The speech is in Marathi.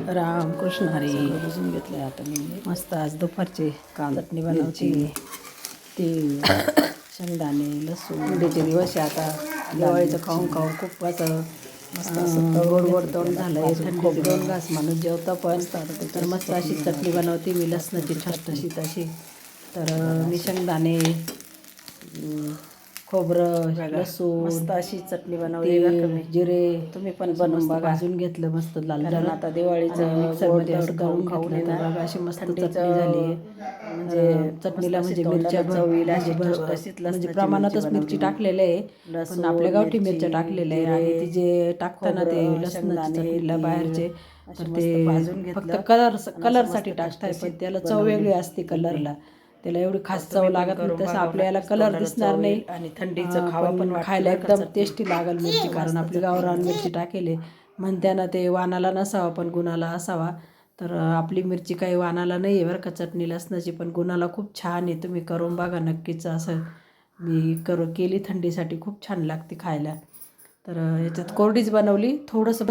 रामकृष्ण हरी. भिजून घेतलं आता मी. मस्त आज दुपारची कांदा चटणी बनवते. तीळ शेंगदाणे लसूण. थंडीचे दिवस आहे आता. दिवाळीचं खाऊन खाऊन खूप असं मस्त असं गोड तळून गोड घेतलं तोंड त्याला. झालंय. भाजून थंडीचे खोबरं. 2 घास माणूस जेवता पण. तर मस्त अशी चटणी बनवते मी लसणाची ठसठशी तशी. तर मी शेंगदाणे खोबरं लसूण मस्त अशी चटणी बनवली बरं का मी. जिरे तुम्ही पण बनवून बघा. भाजून घेतलं मस्त लाल कारण झालं. आता दिवाळीचं मिक्सरमध्ये गोड असं तोंड दळून खाऊन घेतलं. तर ना बघा अशी मस्त थंडीचं चटणी झाली आहे. म्हणजे चटणीला मस्त अशी म्हणजे मिरच्या तोंडाला चव येईल अशी म्हणजे ठसठशीत म्हणजे लसणाची प्रमाणातच मिरची मिरची बनवली. टाकलेलं आहे. पण लसूण, आपल्या गावठी मिरची, मिरच्या टाकलेल्या आहे. आणि जिरे, ती जे टाकताना ते खोबरं, लसणाची शेंगदाणे, चटणीला तीळ बाहेरचे असे तर मस्त ते भाजून फक्त घेतलं. कलरसाठी टाकताय. पण त्याला चव वेगळी असते कलरला. त्याला एवढी खास चव लागत नाही. तसं आपल्याला कलर दिसणार नाही. आणि थंडीचं खावा पण पण वाटतं खायला बरं का एकदम चटणी. टेस्टी लागल मिरची. कारण आपली गावरान मिरची टाकेले म्हणत्यानं ते वानाला नसावा पण गुणाला असावा. तर आपली मिरची काही वानाला नाही आहे बरं का. चटणी लसणाची पण गुणाला खूप छान आहे. तुम्ही करून बघा नक्कीच. असं मी केली थंडीसाठी खूप छान लागते खायला. तर याच्यात कोरडीच बनवली. थोडंसं